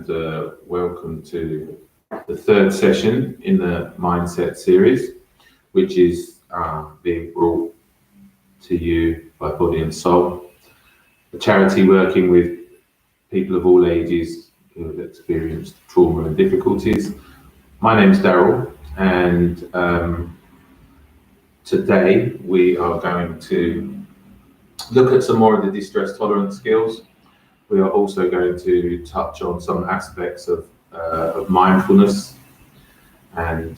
and welcome to the third session in the MindSET series, which is being brought to you by Body and Soul, a charity working with people of all ages who have experienced trauma and difficulties. My name's Darryl, and today we are going to look at some more of the distress tolerance skills. We are also going to touch on some aspects of mindfulness, and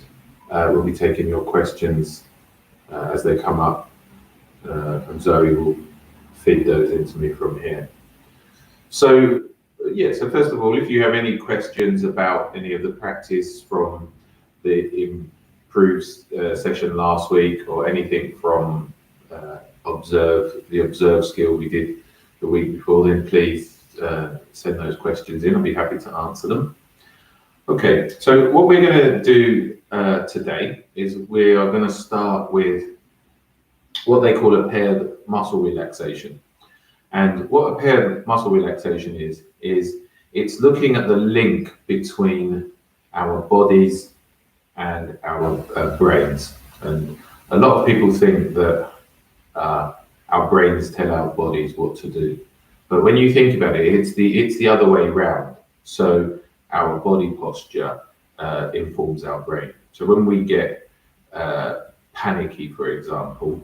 we'll be taking your questions as they come up, and Zoe will feed those into me from here. So first of all, if you have any questions about any of the practice from the improved session last week, or anything from the observe skill we did the week before, then please send those questions in. I'll be happy to answer them. Okay, so what we're going to do today is we are going to start with what they call a paired muscle relaxation. And what a paired muscle relaxation is it's looking at the link between our bodies and our brains. And a lot of people think that our brains tell our bodies what to do. But when you think about it, it's the other way around. So our body posture informs our brain. So when we get panicky, for example,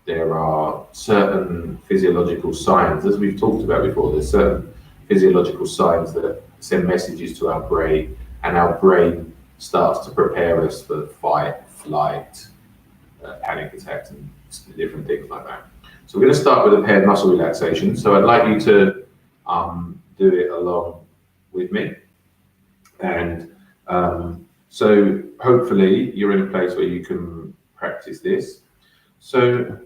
there are certain physiological signs, as we've talked about before, there's certain physiological signs that send messages to our brain, and our brain starts to prepare us for fight, flight, panic attacks, and different things like that. So we're going to start with a paired muscle relaxation. So I'd like you to do it along with me. And so hopefully you're in a place where you can practice this. So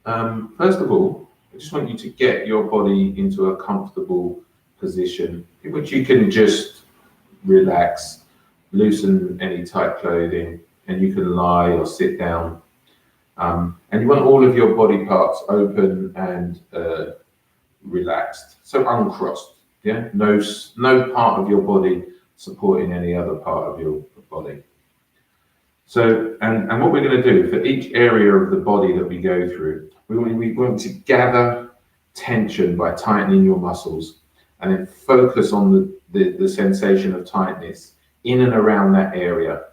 first of all, I just want you to get your body into a comfortable position in which you can just relax, loosen any tight clothing, and you can lie or sit down. And you want all of your body parts open and relaxed, so uncrossed. Yeah, no part of your body supporting any other part of your body. So, and what we're going to do for each area of the body that we go through, we want to gather tension by tightening your muscles, and then focus on the sensation of tightness in and around that area,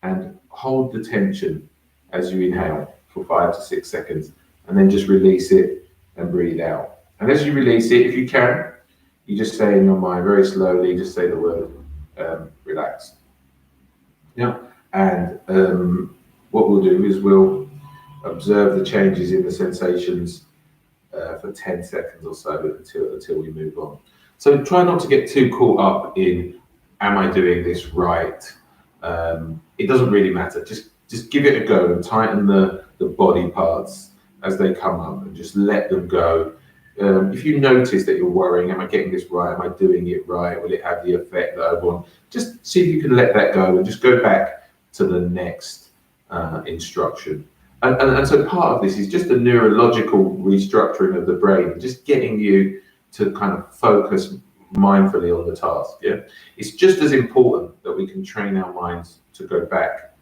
and hold the tension as you inhale for 5 to 6 seconds, and then just release it and breathe out. And as you release it, if you can, you just say in your mind very slowly, just say the word relax. Yeah. And what we'll do is we'll observe the changes in the sensations for 10 seconds or so until we move on. So try not to get too caught up in, am I doing this right? It doesn't really matter. Just give it a go and tighten the body parts as they come up, and just let them go. If you notice that you're worrying, am I getting this right? Am I doing it right? Will it have the effect that I want? Just see if you can let that go and just go back to the next instruction. And so part of this is just a neurological restructuring of the brain, just getting you to kind of focus mindfully on the task. Yeah, it's just as important that we can train our minds to go back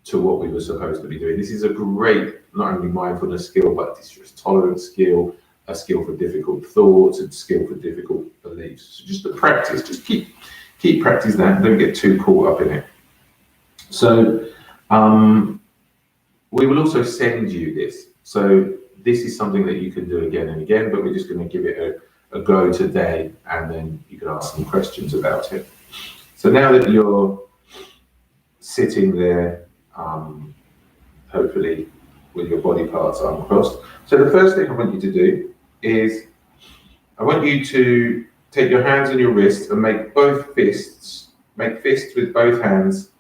to what we were supposed to be doing. This is a great, not only mindfulness skill, but distress tolerance skill, a skill for difficult thoughts, and skill for difficult beliefs. So just to practice, just keep practicing that, and don't get too caught up in it. So we will also send you this. So this is something that you can do again and again, but we're just going to give it a go today, and then you can ask some questions about it. So now that you're sitting there, hopefully with your body parts uncrossed. So the first thing I want you to do is I want you to take your hands and your wrists and make fists with both hands,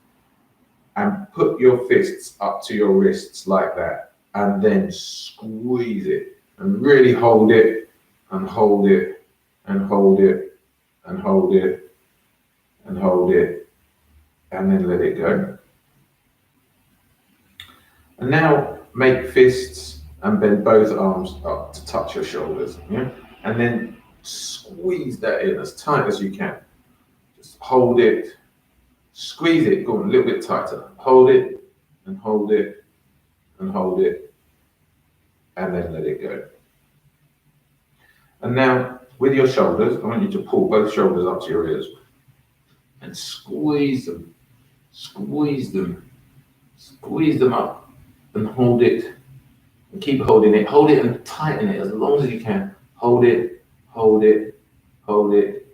and put your fists up to your wrists like that, and then squeeze it and really hold it and hold it and hold it and hold it and hold it, and then let it go. And now make fists and bend both arms up to touch your shoulders. Yeah? And then squeeze that in as tight as you can. hold it, squeeze it, go on a little bit tighter, hold it, and hold it, and hold it, and then let it go. And now, with your shoulders, I want you to pull both shoulders up to your ears and squeeze them, squeeze them, squeeze them up, and hold it, and keep holding it. Hold it and tighten it as long as you can. Hold it, hold it, hold it,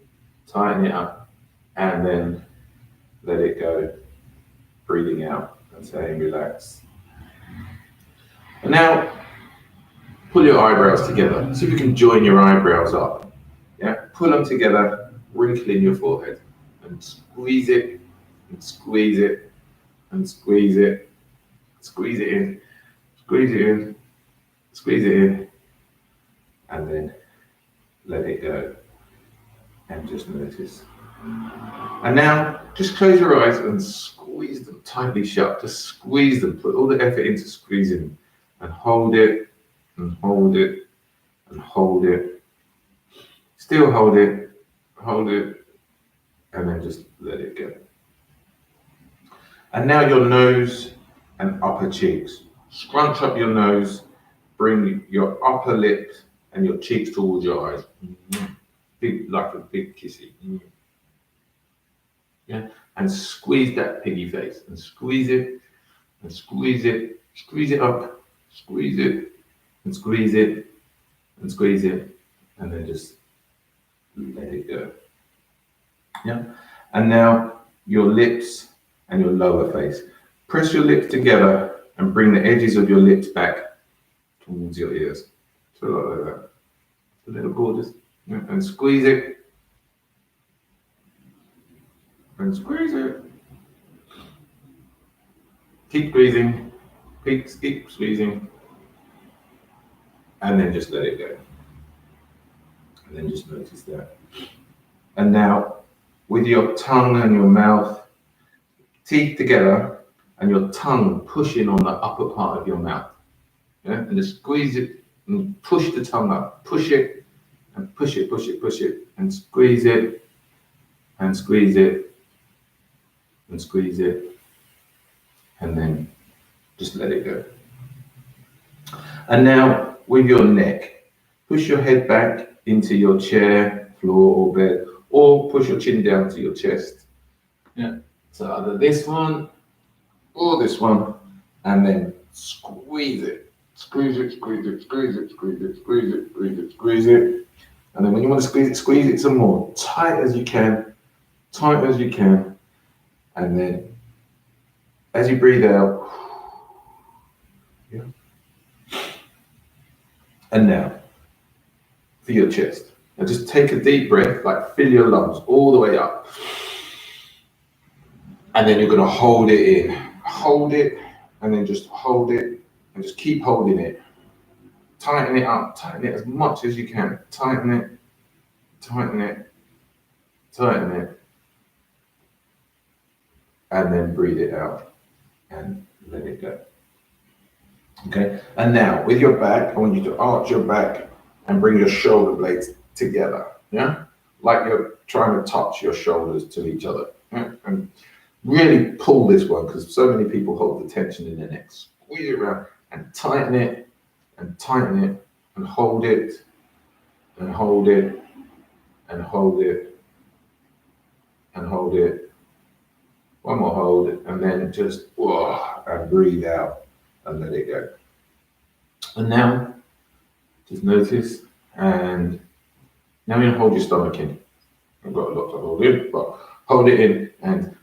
tighten it up, and then let it go, breathing out and saying relax. And now, pull your eyebrows together. See if you can join your eyebrows up. Yeah, pull them together, wrinkle in your forehead, and squeeze it, and squeeze it, and squeeze it, squeeze it in, squeeze it in, squeeze it in, and then let it go. And just notice. And now, just close your eyes and squeeze them tightly shut. Just squeeze them. Put all the effort into squeezing, and hold it, and hold it, and hold it. Still hold it, and then just let it go. And now your nose and upper cheeks. Scrunch up your nose, bring your upper lip and your cheeks towards your eyes. Big, like a big kissy. Yeah, and squeeze that piggy face, and squeeze it, and squeeze it, squeeze it up, squeeze it, and squeeze it, and squeeze it, and then just let it go. Yeah, and now your lips and your lower face. Press your lips together and bring the edges of your lips back towards your ears. So like that. A little gorgeous. Yeah. And squeeze it. And squeeze it. Keep squeezing. Keep squeezing. And then just let it go. And then just notice that. And now, with your tongue and your mouth, teeth together, and your tongue pushing on the upper part of your mouth. Yeah? And just squeeze it and push the tongue up. Push it and push it, push it, push it, and squeeze it and squeeze it and squeeze it, and then just let it go. And now with your neck, push your head back into your chair, floor, or bed, or push your chin down to your chest. Yeah. So either this one or this one, and then squeeze it. Squeeze it, squeeze it, squeeze it, squeeze it, squeeze it, squeeze it, squeeze it. And then when you want to squeeze it some more. Tight as you can, tight as you can. And then as you breathe out, yeah. And now for your chest. Now just take a deep breath, like fill your lungs all the way up. And then you're going to hold it in. Hold it, and then just hold it, and just keep holding it. Tighten it up, tighten it as much as you can. Tighten it, tighten it, tighten it. And then breathe it out and let it go. Okay, and now with your back, I want you to arch your back and bring your shoulder blades together. Yeah, like you're trying to touch your shoulders to each other. Yeah? And really pull this one, because so many people hold the tension in their neck. Squeeze it around and tighten it and tighten it and hold it and hold it and hold it and hold it. One more hold, and then just and breathe out and let it go. And now just notice, and now you're going to hold your stomach in. I've got a lot to hold in, but hold it in and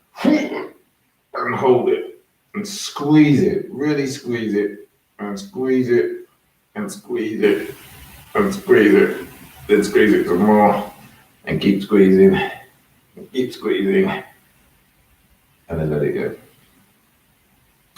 hold it and squeeze it, really squeeze it and squeeze it and squeeze it and squeeze it, then squeeze it some more and keep squeezing and keep squeezing, and then let it go.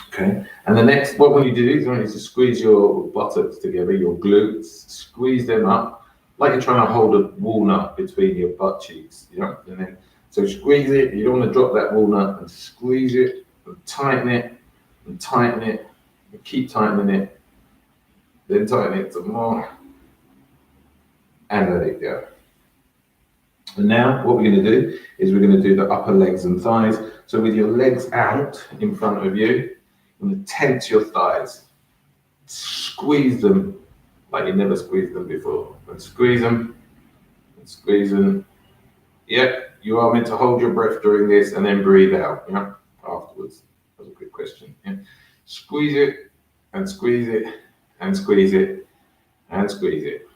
Okay, and the next, what we need to do is I want you to squeeze your buttocks together, your glutes, squeeze them up like you're trying to hold a walnut between your butt cheeks, you know, and then so squeeze it. You don't want to drop that walnut, and squeeze it and tighten it and tighten it and keep tightening it, then tighten it some more and let it go. And now what we're going to do is we're going to do the upper legs and thighs. So with your legs out in front of you, you're going to tense your thighs. Squeeze them like you never squeezed them before. And squeeze them, and squeeze them. Yep, you are meant to hold your breath during this and then breathe out, yeah, afterwards. That was a good question. Yeah. Squeeze it, and squeeze it, and squeeze it, and squeeze it.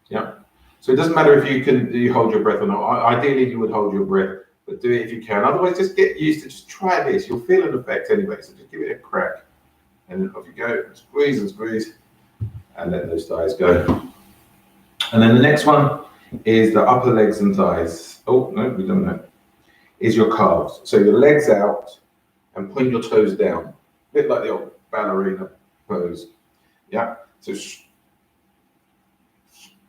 Yeah. So it doesn't matter if you hold your breath or not. Ideally, you would hold your breath, but do it if you can. Otherwise, just get used to, just try this. You'll feel an effect anyway, so just give it a crack. And then off you go, and squeeze, and let those thighs go. And then the next one is the upper legs and thighs. Oh, no, we've done that. Is your calves. So your legs out and point your toes down. A bit like the old ballerina pose. Yeah. So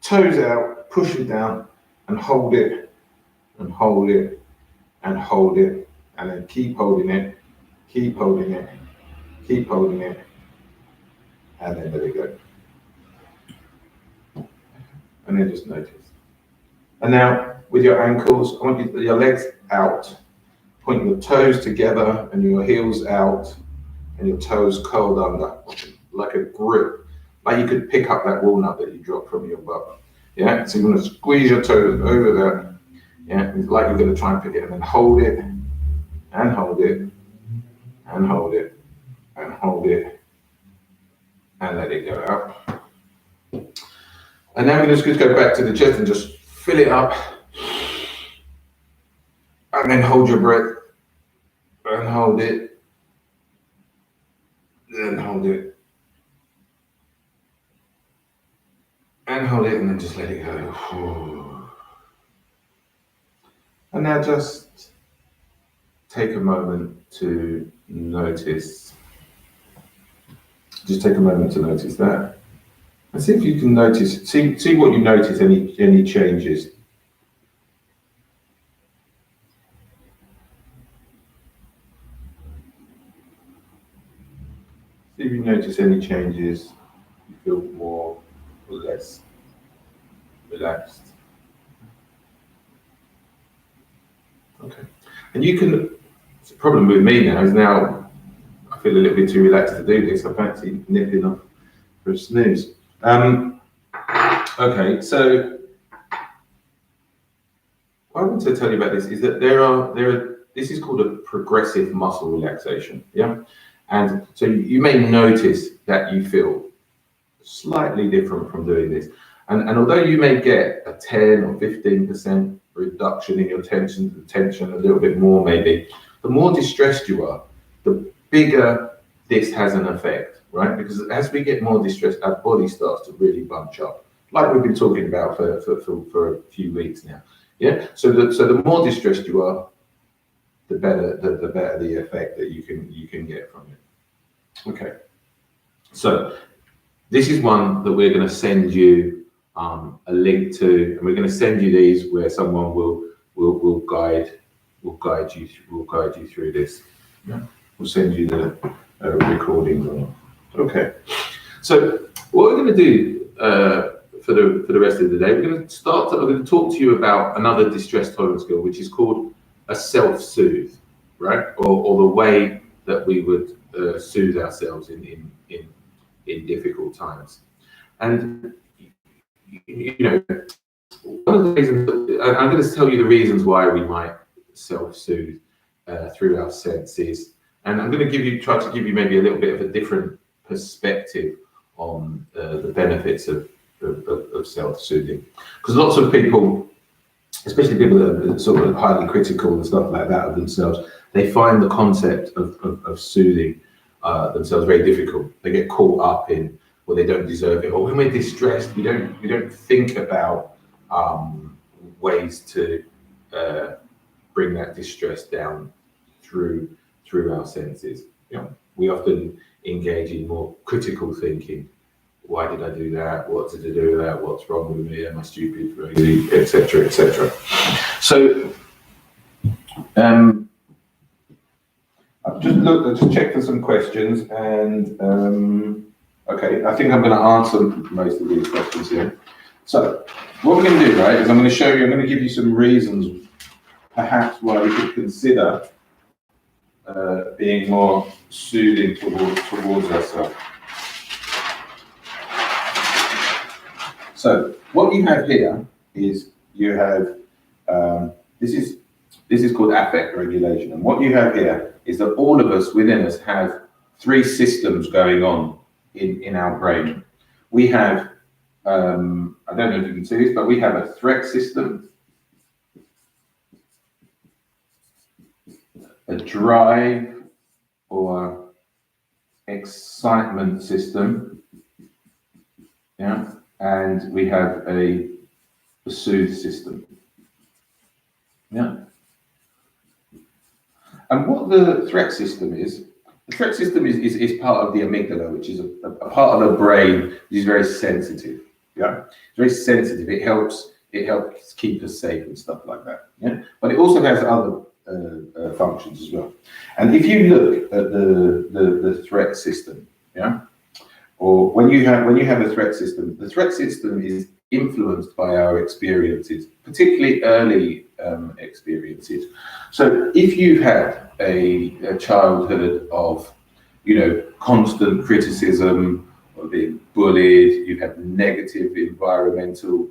toes out, push it down, and hold it, and hold it, and hold it, and then keep holding it, keep holding it, keep holding it, and then let it go. And then just notice. And now with your ankles, I want you to put your legs out, point your toes together and your heels out, and your toes curled under, like a grip. Like you could pick up that walnut that you dropped from your butt. Yeah, so you're going to squeeze your toes over there. Yeah, it's like you're going to try and pick it, and then hold it, and hold it, and hold it, and hold it, and let it go out. And now we're just going to go back to the chest and just fill it up, and then hold your breath, and hold it, and hold it, and hold it, and then just let it go. And now just take a moment to notice. Just take a moment to notice that. And see if you can notice, see what you notice, any changes. See if you notice any changes. You feel more or less relaxed. Okay. And you can, the problem with me now is I feel a little bit too relaxed to do this. I fancy nipping off for a snooze. Okay, so what I want to tell you about this is that this is called a progressive muscle relaxation, yeah? And so you may notice that you feel slightly different from doing this. And although you may get a 10 or 15% reduction in your tension, a little bit more maybe, the more distressed you are, the bigger this has an effect, right? Because as we get more distressed, our body starts to really bunch up, like we've been talking about for a few weeks now. Yeah. So the more distressed you are, the better the effect that you can get from it. Okay. So this is one that we're going to send you a link to, and we're going to send you these where someone will guide you through this. Yeah. We'll send you the recordings on it. Okay. So what we're going to do for the rest of the day, we're going to talk to you about another distress tolerance skill, which is called a self-soothe, right? Or the way that we would soothe ourselves in difficult times. And you know, one of the reasons, I'm going to tell you the reasons why we might self-soothe through our senses, and I'm going to try to give you maybe a little bit of a different perspective on the benefits of self-soothing, because lots of people, especially people that are sort of highly critical and stuff like that of themselves, they find the concept of soothing themselves very difficult. They get caught up in, well, they don't deserve it, or when we're distressed, we don't think about ways to bring that distress down through our senses. You know, we often engage in more critical thinking. Why did I do that? What did I do with that? What's wrong with me? Am I stupid, crazy, etc., etc. So, I've just checked for some questions, and okay, I think I'm going to answer most of these questions here. So what we're going to do, right, is I'm going to give you some reasons perhaps why we could consider being more soothing towards ourselves. So what you have here is you have this is called affect regulation, and what you have here is that all of us within us have three systems going on in our brain. We have I don't know if you can see this, but we have a threat system, a drive or excitement system, yeah, and we have a soothe system, yeah. And what the threat system is, the threat system is part of the amygdala, which is a part of the brain which is very sensitive, yeah. It's very sensitive. It helps keep us safe and stuff like that, yeah. But it also has other functions as well. And if you look at the threat system, yeah, or when you have a threat system, the threat system is influenced by our experiences, particularly early experiences. So if you've had a childhood of, constant criticism or being bullied, you've had negative environmental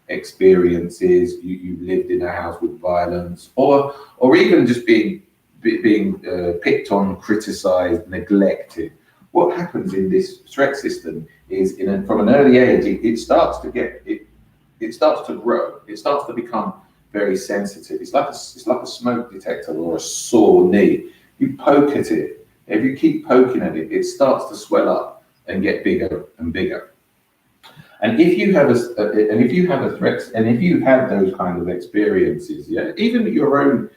experiences, you lived in a house with violence, or even just being picked on, criticized, neglected, what happens in this threat system is from an early age, it starts to grow. It starts to become very sensitive. It's like a smoke detector or a sore knee. You poke at it. If you keep poking at it, it starts to swell up and get bigger and bigger. And if you have a threat, and if you have those kind of experiences, yeah, even your own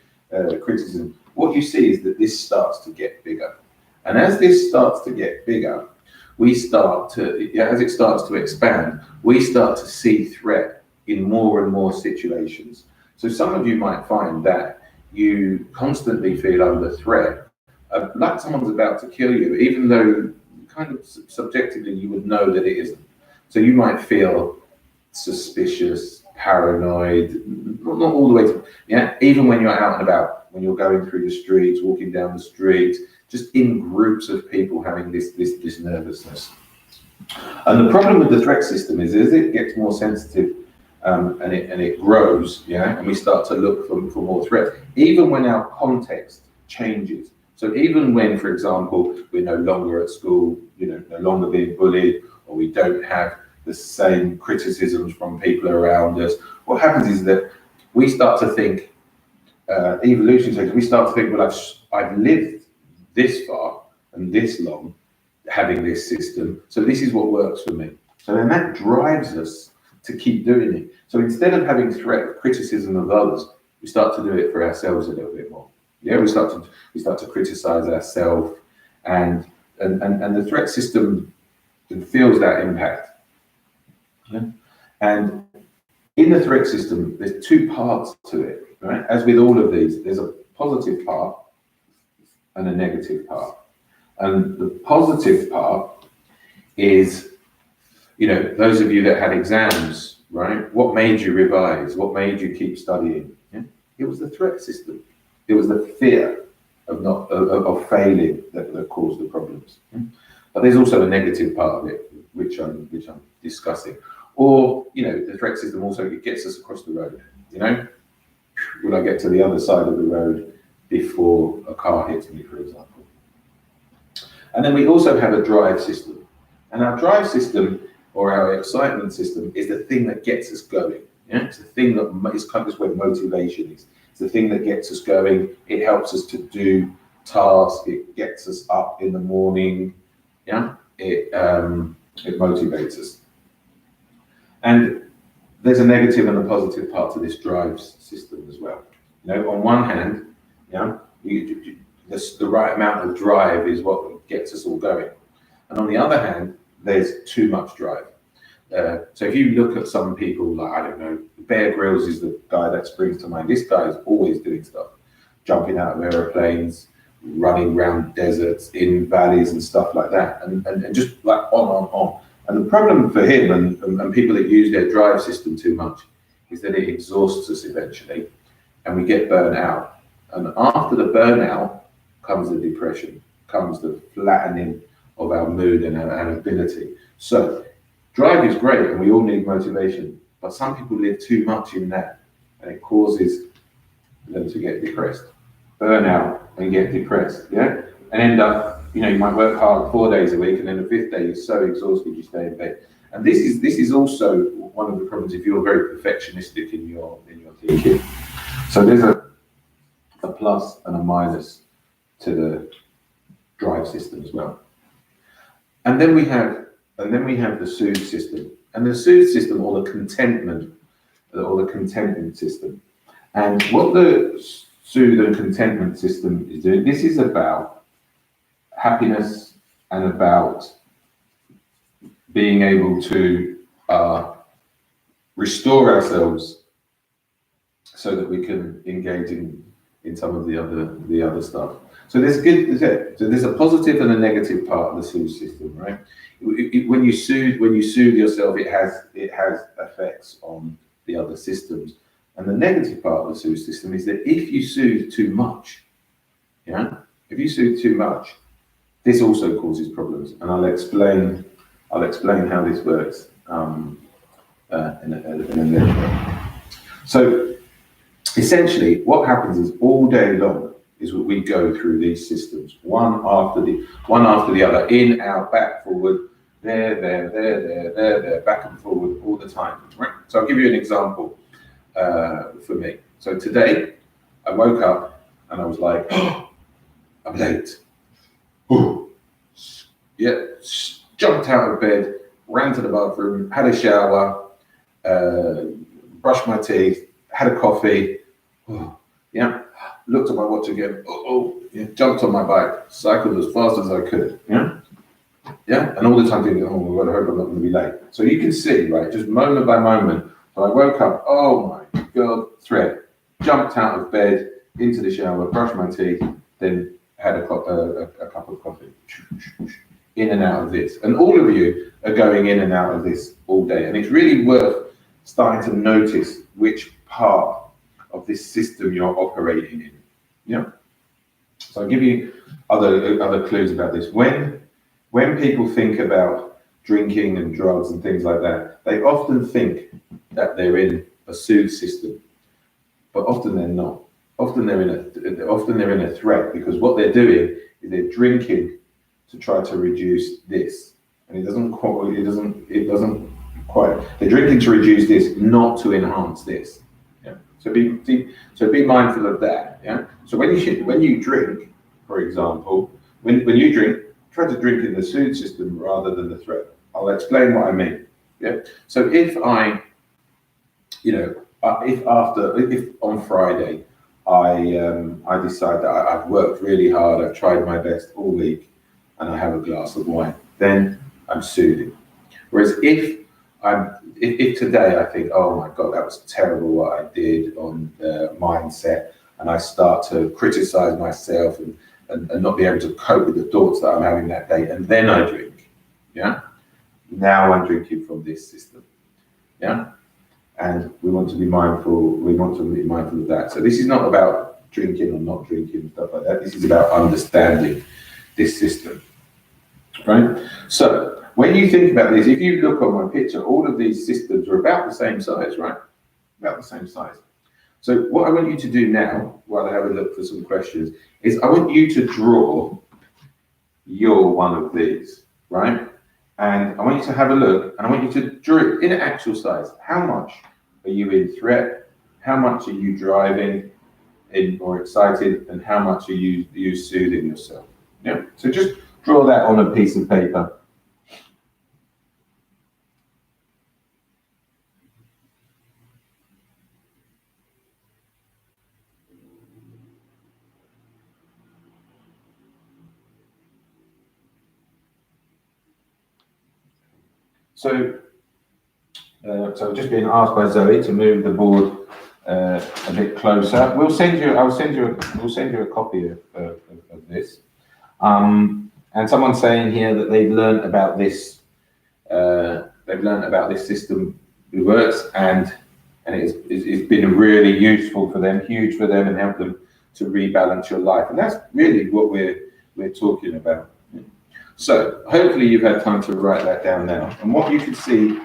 criticism, what you see is that this starts to get bigger. And as this starts to get bigger, as it starts to expand, we start to see threat in more and more situations. So some of you might find that you constantly feel under threat, like someone's about to kill you, even though kind of subjectively you would know that it isn't. So you might feel suspicious, paranoid, not all the way to, yeah, even when you're out and about, when you're going through the streets, walking down the street, just in groups of people having this nervousness. And the problem with the threat system is as it gets more sensitive and it grows, yeah, and we start to look for more threats, even when our context changes. So even when, for example, we're no longer at school, no longer being bullied, or we don't have the same criticisms from people around us, what happens is that we start to think, evolution says, we start to think, well, I've lived this far and this long having this system, so this is what works for me. So then that drives us to keep doing it. So instead of having criticism of others, we start to do it for ourselves a little bit more. Yeah, we start to criticize ourselves, and the threat system feels that impact. Yeah? And in the threat system, there's two parts to it, right? As with all of these, there's a positive part and a negative part. And the positive part is, those of you that had exams, right? What made you revise? What made you keep studying? Yeah? It was the threat system. It was the fear of failing that caused the problems. Yeah? But there's also a negative part of it, which I'm discussing. Or, the threat system also gets us across the road. Will I get to the other side of the road before a car hits me, for example? And then we also have a drive system. And our drive system, or our excitement system, is the thing that gets us going. Yeah? It's the thing that is kind of where motivation is. It's the thing that gets us going. It helps us to do tasks. It gets us up in the morning. Yeah, it motivates us. And there's a negative and a positive part to this drive system as well. On one hand, the right amount of drive is what gets us all going. And on the other hand, there's too much drive. So if you look at some people, like, I don't know, Bear Grylls is the guy that springs to mind. This guy is always doing stuff, jumping out of aeroplanes, running around deserts, in valleys and stuff like that, and just like on. And the problem for him and people that use their drive system too much is that it exhausts us eventually and we get burnt out. And after the burnout comes the depression, comes the flattening of our mood and our ability. So drive is great and we all need motivation, but some people live too much in that and it causes them to get depressed, burn out and get depressed, yeah? And end up, you might work hard 4 days a week and then the 5th day you're so exhausted you stay in bed. And this is also one of the problems if you're very perfectionistic in your thinking. So there's a plus and a minus to the drive system as well. And then we have the soothe system. And the soothe system or the contentment system. And what the soothe and contentment system is doing, this is about happiness and about being able to restore ourselves so that we can engage in some of the other stuff. So there's a positive and a negative part of the soothe system, right? When you soothe yourself, it has effects on the other systems. And the negative part of the soothe system is that if you soothe too much, this also causes problems. And I'll explain how this works in a minute. So essentially, what happens is all day long is what we go through these systems, one after the other, in, out, back, forward, there, back and forward all the time. Right? So I'll give you an example for me. So today, I woke up and I was like, oh, I'm late. Ooh. Yeah, jumped out of bed, ran to the bathroom, had a shower, brushed my teeth, had a coffee. Yeah, looked at my watch again. Jumped on my bike, cycled as fast as I could. Yeah, and all the time thinking, oh my God, I hope I'm not going to be late. So you can see, right, just moment by moment. So I woke up, oh my God, thread. Jumped out of bed, into the shower, brushed my teeth, then had a cup of coffee. In and out of this. And all of you are going in and out of this all day. And it's really worth starting to notice which part of this system you're operating in. Yeah. So I'll give you other clues about this. When people think about drinking and drugs and things like that, they often think that they're in a soothe system, but often they're not. Often they're in a threat, because what they're doing is they're drinking to try to reduce this, and it doesn't quite. They're drinking to reduce this, not to enhance this. Yeah. So be mindful of that. Yeah. So when you drink, for example, when you drink, try to drink in the soothe system rather than the threat. I'll explain what I mean. Yeah. So if on Friday I decide that I've worked really hard, I've tried my best all week, and I have a glass of wine, then I'm soothing. Whereas if today I think, oh my God, that was terrible what I did on MindSET, and I start to criticize myself and not be able to cope with the thoughts that I'm having that day, and then I drink, yeah? Now I'm drinking from this system, yeah? And we want to be mindful of that. So this is not about drinking or not drinking and stuff like that. This is about understanding this system, right? So when you think about this, if you look on my picture, all of these systems are about the same size, right? About the same size. So what I want you to do now, while I have a look for some questions, is I want you to draw your one of these, right? And I want you to have a look, and I want you to draw it in actual size. How much are you in threat? How much are you driving in or excited? And how much are you soothing yourself? Yeah. So just draw that on a piece of paper. So I've just been asked by Zoe to move the board a bit closer. We'll send you a copy of this. And someone's saying here that they've learned about this they've learned about this system. It works, and it's been really useful for them, huge for them, and help them to rebalance your life. And that's really what we're talking about. So hopefully you've had time to write that down now. And what you can see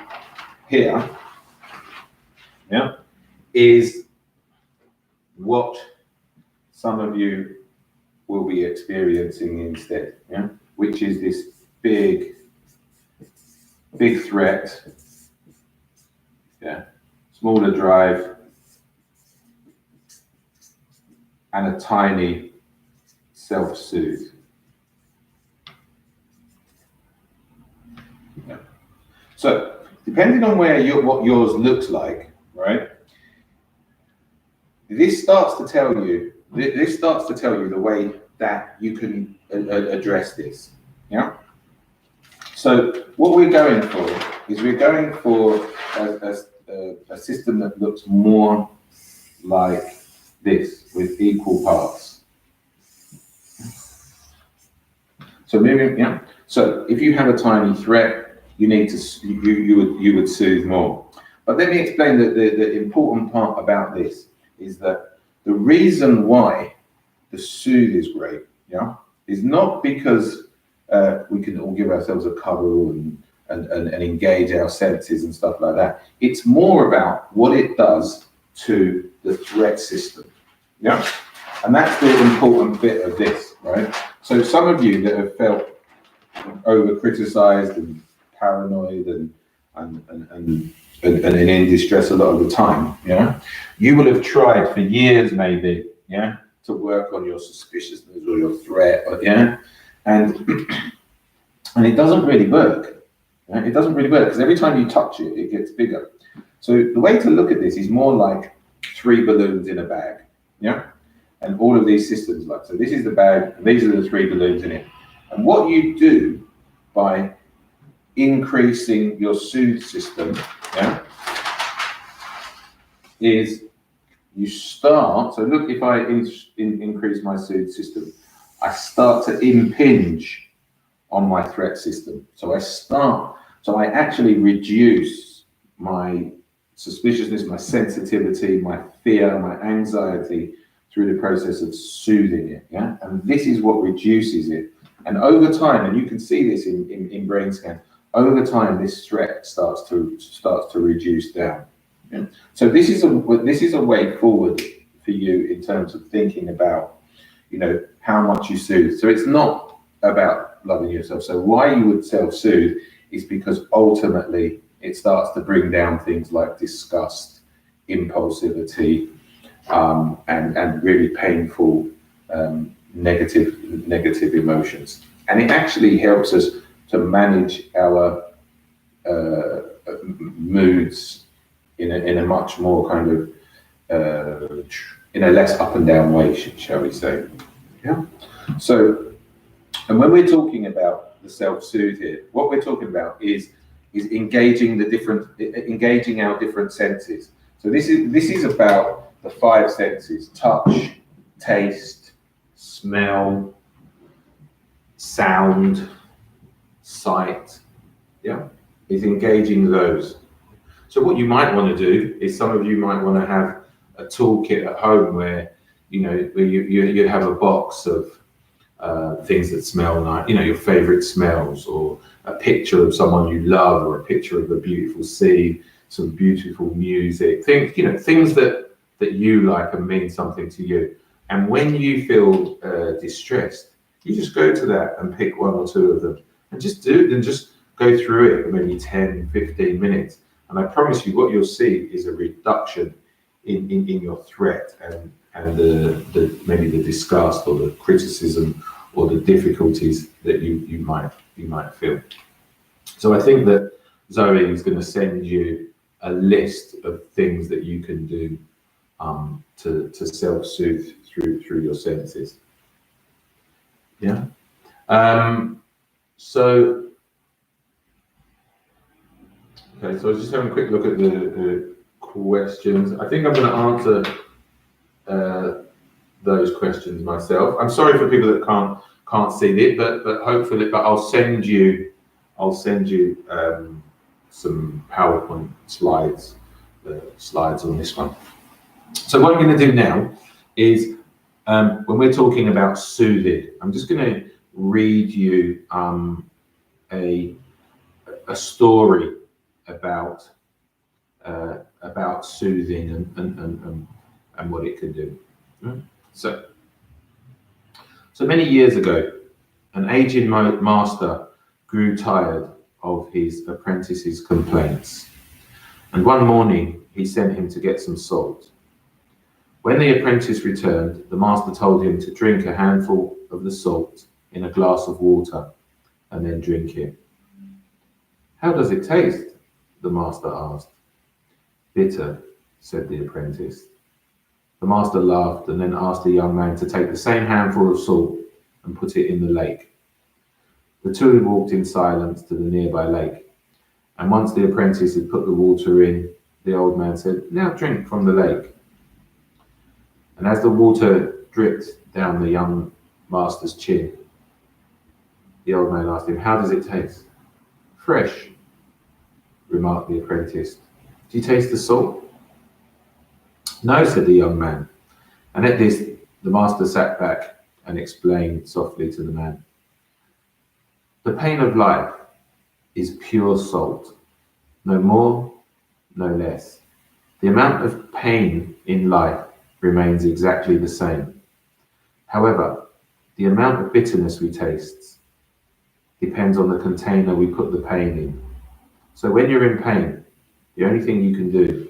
here, yeah, is what some of you will be experiencing instead, yeah, which is this big threat, yeah, smaller drive, and a tiny self-soothe. Yeah. So depending on what yours looks like, right? This starts to tell you the way that you can address this. Yeah. So what we're going for is a system that looks more like this, with equal parts. So moving, yeah. So if you have a tiny threat, you need to you would soothe more. But let me explain that the important part about this is that the reason why the soothe is great, yeah, is not because we can all give ourselves a cuddle and engage our senses and stuff like that. It's more about what it does to the threat system, yeah? And that's the important bit of this, right? So some of you that have felt over-criticized and paranoid and in distress a lot of the time, yeah, you will have tried for years maybe, yeah, to work on your suspiciousness or your threat, yeah, and it doesn't really work. Yeah? It doesn't really work because every time you touch it, it gets bigger. So the way to look at this is more like 3 balloons in a bag, yeah, and all of these systems like so. This is the bag, and these are the 3 balloons in it. And what you do by increasing your soothe system, yeah, is you start. So look, if I increase my soothe system, I start to impinge on my threat system. So I actually reduce my suspiciousness, my sensitivity, my fear, my anxiety through the process of soothing it. Yeah, and this is what reduces it. And over time, and you can see this in brain scans, over time this threat starts to reduce down. Yeah? So this is a way forward for you in terms of thinking about, you know, how much you soothe. So it's not about loving yourself. So why you would self-soothe is because ultimately it starts to bring down things like disgust, impulsivity, and really painful negative emotions. And it actually helps us to manage our moods in a much more kind of in a less up and down way, shall we say? Yeah. So, and when we're talking about the self-soothe here, what we're talking about is engaging our different senses. So this is about the 5 senses: touch, taste, smell, sound, sight. Yeah, is engaging those. So what you might want to do is, some of you might want to have a toolkit at home where you have a box of things that smell like, you know, your favorite smells, or a picture of someone you love, or a picture of a beautiful sea, some beautiful music, things that you like and mean something to you. And when you feel distressed, you just go to that and pick 1 or 2 of them and just do it, and just go through it for maybe 10, 15 minutes. And I promise you, what you'll see is a reduction in your threat and the maybe the disgust or the criticism or the difficulties that you might feel. So I think that Zoe is going to send you a list of things that you can do to self-soothe through your senses. Yeah. So I was just having a quick look at the questions. I think I'm going to answer those questions myself. I'm sorry for people that can't see it, but hopefully, I'll send you I'll send you some PowerPoint slides on this one. So what I'm going to do now is, when we're talking about soothing, I'm just going to read you a story about soothing and what it can do. So many years ago, an aging master grew tired of his apprentice's complaints, and one morning he sent him to get some salt. When the apprentice returned, the master told him to drink a handful of the salt in a glass of water and then drink it. "How does it taste?" the master asked. "Bitter," said the apprentice. The master laughed and then asked the young man to take the same handful of salt and put it in the lake. The two walked in silence to the nearby lake, and once the apprentice had put the water in, the old man said, "Now drink from the lake." And as the water dripped down the young master's chin, the old man asked him, "How does it taste?" "Fresh," remarked the apprentice. "Do you taste the salt?" "No," said the young man. And at this, the master sat back and explained softly to the man, "The pain of life is pure salt, no more, no less. The amount of pain in life remains exactly the same. However, the amount of bitterness we taste depends on the container we put the pain in. So when you're in pain, the only thing you can do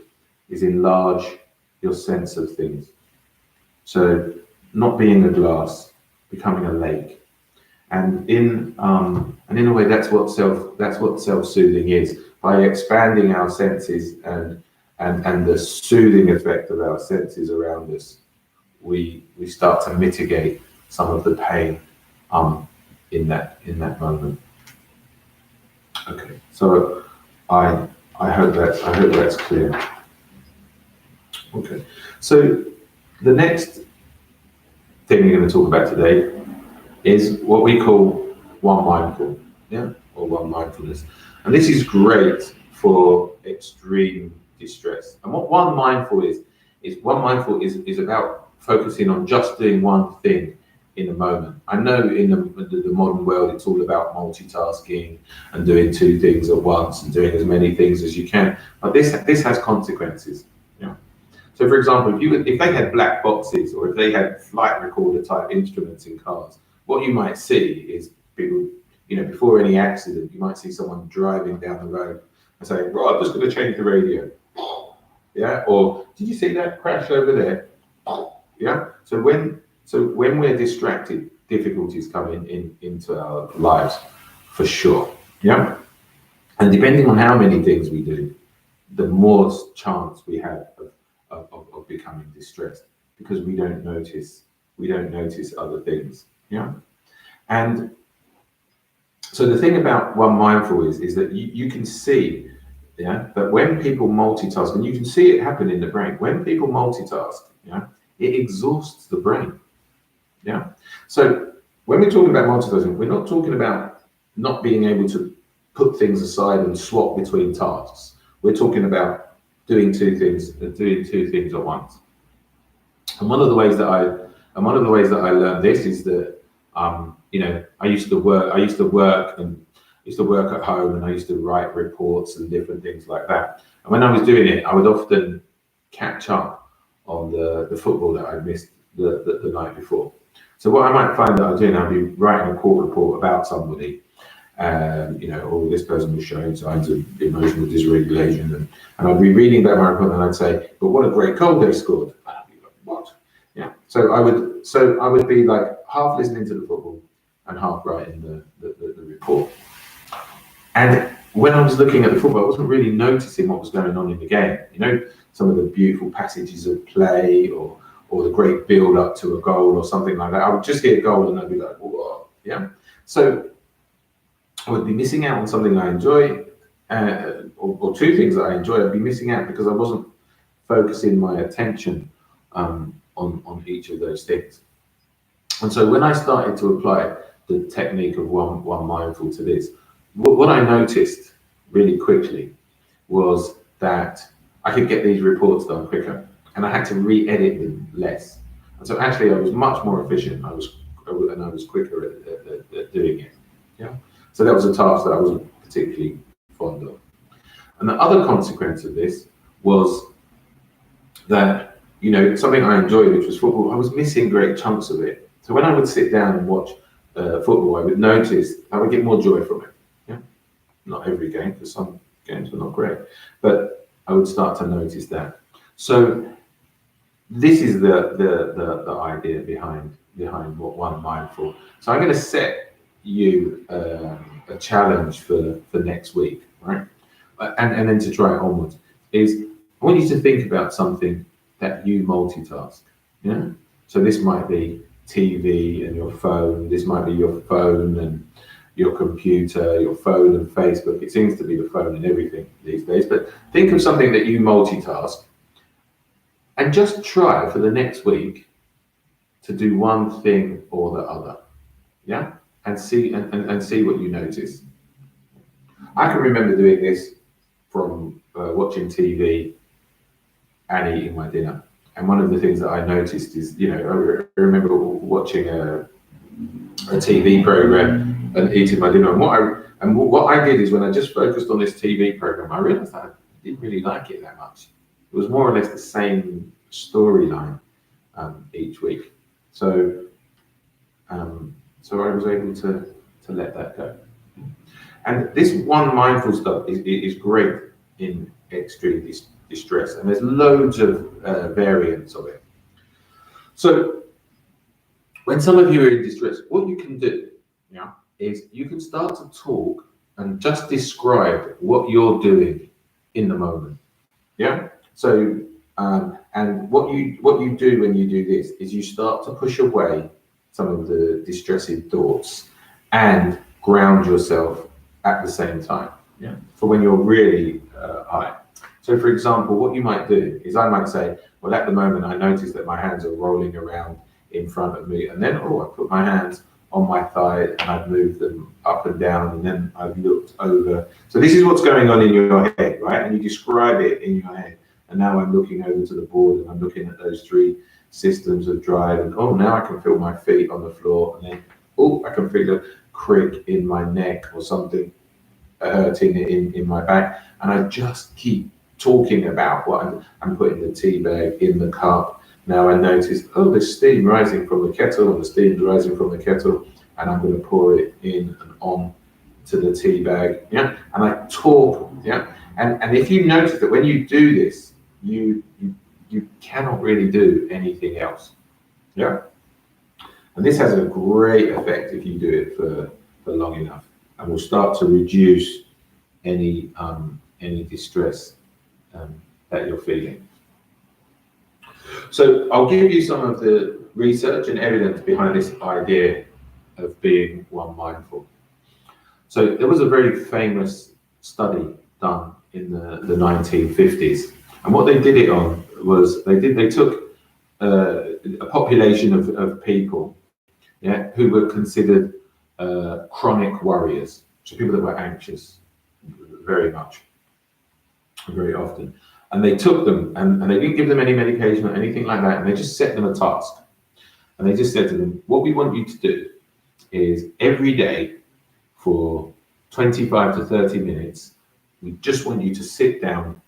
is enlarge your sense of things. So not being a glass, becoming a lake. And in a way, that's what self-soothing is. By expanding our senses and the soothing effect of our senses around us, we start to mitigate some of the pain in that moment. Okay, so I hope that's clear. Okay, so the next thing we're going to talk about today is what we call one mindful, or one mindfulness, and this is great for extreme distress. And what one mindful is about focusing on just doing one thing in a moment. I know in the modern world it's all about multitasking and doing two things at once and doing as many things as you can, but this has consequences. So for example, if they had black boxes or if they had flight recorder type instruments in cars, what you might see is people, before any accident, you might see someone driving down the road and saying, "Right, I'm just going to change the radio." Yeah, or "Did you see that crash over there?" Yeah. So when we're distracted, difficulties come into our lives for sure. Yeah. And depending on how many things we do, the more chance we have of becoming distressed, because we don't notice other things. Yeah. And so the thing about one mindful is that you can see, that when people multitask, and you can see it happen in the brain, when people multitask, it exhausts the brain. Yeah. So when we're talking about multitasking, we're not talking about not being able to put things aside and swap between tasks. We're talking about doing two things at once. And one of the ways that I learned this is that I used to work at home, and I used to write reports and different things like that. And when I was doing it, I would often catch up on the football that I missed the night before. So what I might find that I'm doing, I'd be writing a court report about somebody, or this person was showing signs of emotional dysregulation, and I'd be reading about my report, and I'd say, "But what a great goal they scored." And I'd be like, "What?" Yeah. So I would be like half listening to the football and half writing the report. And when I was looking at the football, I wasn't really noticing what was going on in the game. Some of the beautiful passages of play, or the great build up to a goal or something like that. I would just get a goal and I'd be like, "Whoa." Yeah. So I would be missing out on something I enjoy, or two things that I enjoy. I'd be missing out because I wasn't focusing my attention on each of those things. And so when I started to apply the technique of one mindful to this, what I noticed really quickly was that I could get these reports done quicker, and I had to re-edit them less. And so actually, I was much more efficient. I was quicker at doing it. Yeah. So that was a task that I wasn't particularly fond of. And the other consequence of this was that, something I enjoyed, which was football, I was missing great chunks of it. So when I would sit down and watch football, I would notice I would get more joy from it. Yeah, not every game, because some games were not great, but I would start to notice that. So this is the idea behind what one mindful. So I'm going to set you a challenge for next week, right? And then to try it onwards is I want you to think about something that you multitask. Yeah. So this might be TV and your phone. This might be your phone and your computer, your phone and Facebook. It seems to be the phone and everything these days. But think of something that you multitask, and just try for the next week to do one thing or the other. Yeah, and see what you notice. I can remember doing this from watching TV and eating my dinner. And one of the things that I noticed is, I remember watching a TV program and eating my dinner. And what I did is when I just focused on this TV program, I realized that I didn't really like it that much. It was more or less the same storyline each week. So I was able to let that go. And this one mindful stuff is great in extreme distress, and there's loads of variants of it. So when some of you are in distress, what you can do, is you can start to talk and just describe what you're doing in the moment. Yeah. So and what you do when you do this is you start to push away some of the distressing thoughts and ground yourself at the same time. Yeah. For when you're really high. So, for example, what you might do is I might say, well, at the moment, I notice that my hands are rolling around in front of me. And then, I put my hands on my thigh and I've moved them up and down. And then I've looked over. So this is what's going on in your head, right? And you describe it in your head. And now I'm looking over to the board and I'm looking at those three systems of drive. And, now I can feel my feet on the floor. And then, I can feel a crick in my neck or something hurting in my back. And I just keep talking about what I'm putting the tea bag in the cup. Now I notice, there's steam rising from the kettle, and the steam's rising from the kettle, and I'm going to pour it in and on to the tea bag. Yeah, and I talk. Yeah, and if you notice that when you do this, you cannot really do anything else. Yeah, and this has a great effect if you do it for long enough, and will start to reduce any distress that you're feeling. So I'll give you some of the research and evidence behind this idea of being one mindful. So there was a very famous study done in the 1950s, and what they did it on was they took a population of people, who were considered chronic worriers, so people that were anxious very much, very often. And they took them and they didn't give them any medication or anything like that. And they just set them a task. And they just said to them, what we want you to do is every day for 25 to 30 minutes, we just want you to sit down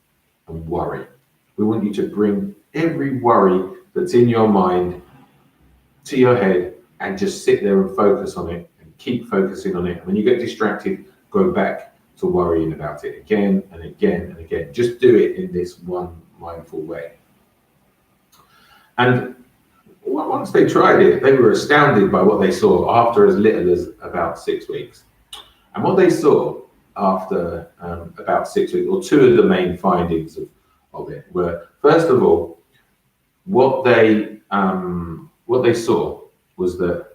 and worry. We want you to bring every worry that's in your mind to your head and just sit there and focus on it and keep focusing on it. And when you get distracted, go back to worrying about it again and again and again. Just do it in this one mindful way. And once they tried it, they were astounded by what they saw after as little as about 6 weeks. And what they saw after about 6 weeks, or two of the main findings of it were, first of all, what they saw was that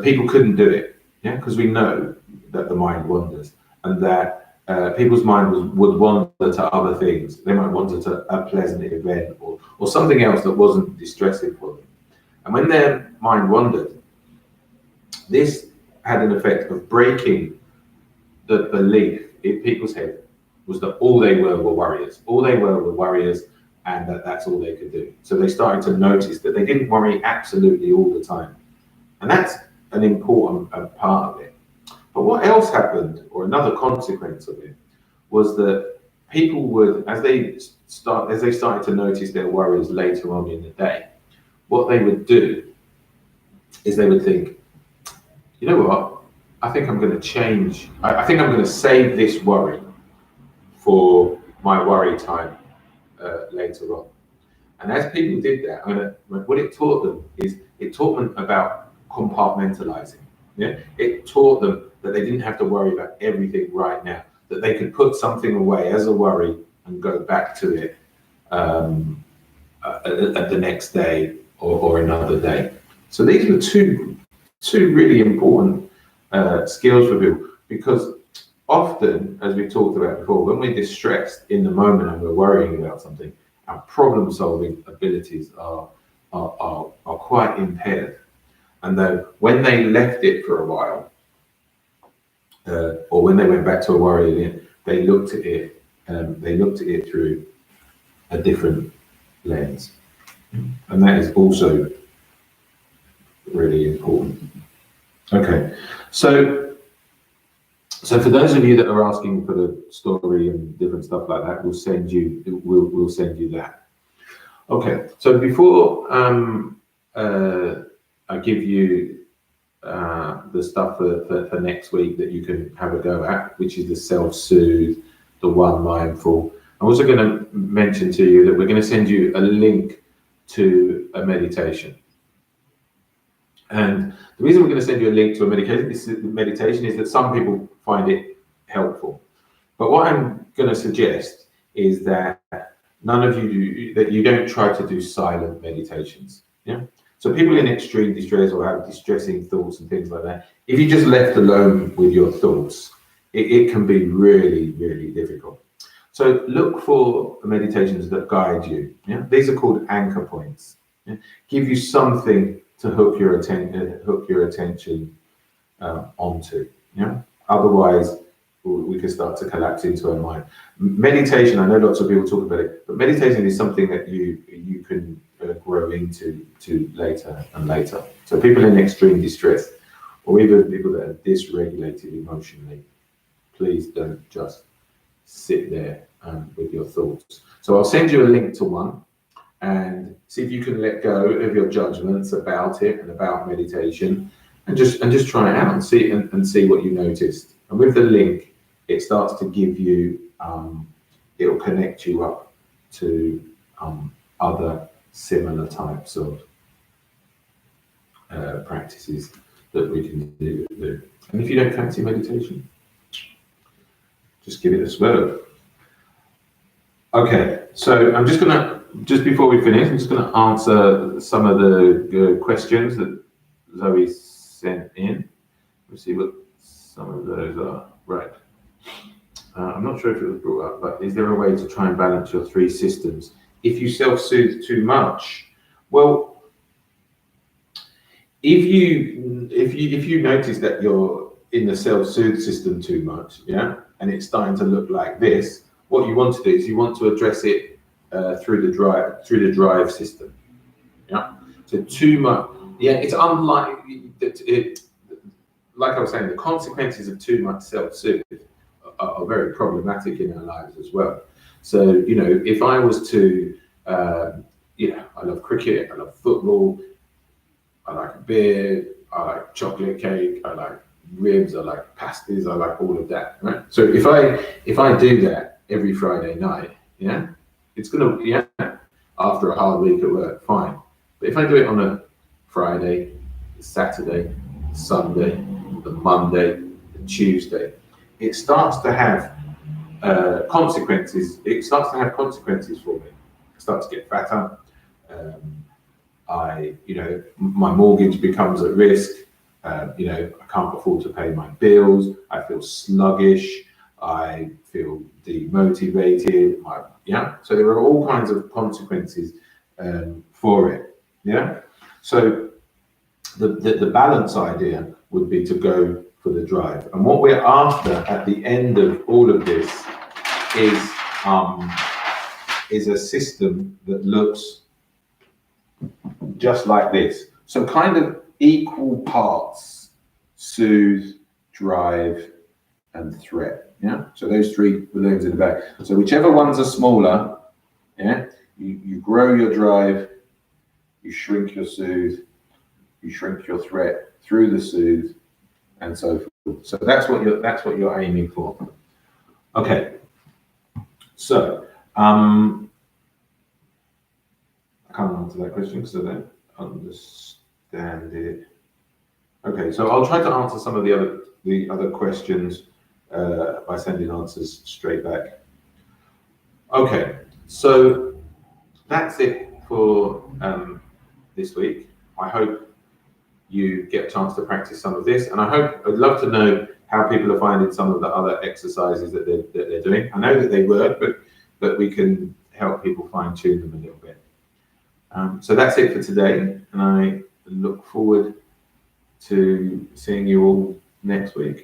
people couldn't do it. Yeah, because we know that the mind wanders, and that people's mind would wander to other things. They might wander to a pleasant event or something else that wasn't distressing for them. And when their mind wandered, this had an effect of breaking the belief in people's head was that all they were warriors. All they were warriors, and that's all they could do. So they started to notice that they didn't worry absolutely all the time. And that's an important part of it. But what else happened, or another consequence of it, was that people would, as they started to notice their worries later on in the day, what they would do is they would think, you know what, I think I'm going to change. I think I'm going to save this worry for my worry time later on. And as people did that, what it taught them is it taught them about compartmentalizing. Yeah, it taught them that they didn't have to worry about everything right now. That they could put something away as a worry and go back to it at the next day or another day. So these were two really important skills for people, because often, as we talked about before, when we're distressed in the moment and we're worrying about something, our problem-solving abilities are quite impaired. And then when they left it for a while, or when they went back to a worry again, they looked at it. They looked at it through a different lens, and that is also really important. Okay, so for those of you that are asking for the story and different stuff like that, we'll send you that. Okay, so before I give you the stuff for next week that you can have a go at, which is the self-soothe, the one mindful. I'm also going to mention to you that we're going to send you a link to a meditation. And the reason we're going to send you a link to a meditation is that some people find it helpful. But what I'm going to suggest is that you don't try to do silent meditations. Yeah. So people in extreme distress or have distressing thoughts and things like that, if you're just left alone with your thoughts, it can be really, really difficult. So look for meditations that guide you. Yeah? These are called anchor points. Yeah? Give you something to hook your attention onto. Yeah? Otherwise, we can start to collapse into our mind. Meditation, I know lots of people talk about it, but meditation is something that you can grow into later and later. So people in extreme distress, or even people that are dysregulated emotionally, please don't just sit there with your thoughts. So I'll send you a link to one, and see if you can let go of your judgments about it and about meditation, and just try it out and see what you noticed. And with the link, it starts to give you, it'll connect you up to other similar types of practices that we can do. And if you don't fancy meditation, just give it a swirl. Okay, so I'm just before we finish, I'm just going to answer some of the questions that Zoe sent in. Let's see what some of those are. Right. I'm not sure if it was brought up, but is there a way to try and balance your three systems? If you self-soothe too much, well, if you notice that you're in the self-soothe system too much, yeah, and it's starting to look like this, what you want to do is you want to address it through the drive system. Yeah. So too much, yeah, it's unlikely that like I was saying, the consequences of too much self-soothe are very problematic in our lives as well. So, if I was to, I love cricket, I love football, I like a beer, I like chocolate cake, I like ribs, I like pasties, I like all of that, right? So if I do that every Friday night, yeah, it's gonna, yeah, after a hard week at work, fine. But if I do it on a Friday, Saturday, Sunday, the Monday, the Tuesday, it starts to have consequences. It starts to have consequences for me. I start to get fatter. My mortgage becomes at risk. I can't afford to pay my bills. I feel sluggish. I feel demotivated. So there are all kinds of consequences for it. Yeah. So the balance idea would be to go for the drive. And what we're after at the end of all of this is a system that looks just like this. So kind of equal parts: soothe, drive, and threat. Yeah. So those three balloons in the back. So whichever ones are smaller, yeah, you grow your drive, you shrink your soothe, you shrink your threat through the soothe, and so forth. So that's what you're aiming for. Okay. So I can't answer that question because I don't understand it. Okay, so I'll try to answer some of the other questions by sending answers straight back. Okay, so that's it for this week. I hope you get a chance to practice some of this, and I'd love to know how people are finding some of the other exercises that they're doing. I know that they work, but we can help people fine tune them a little bit. So that's it for today, and I look forward to seeing you all next week.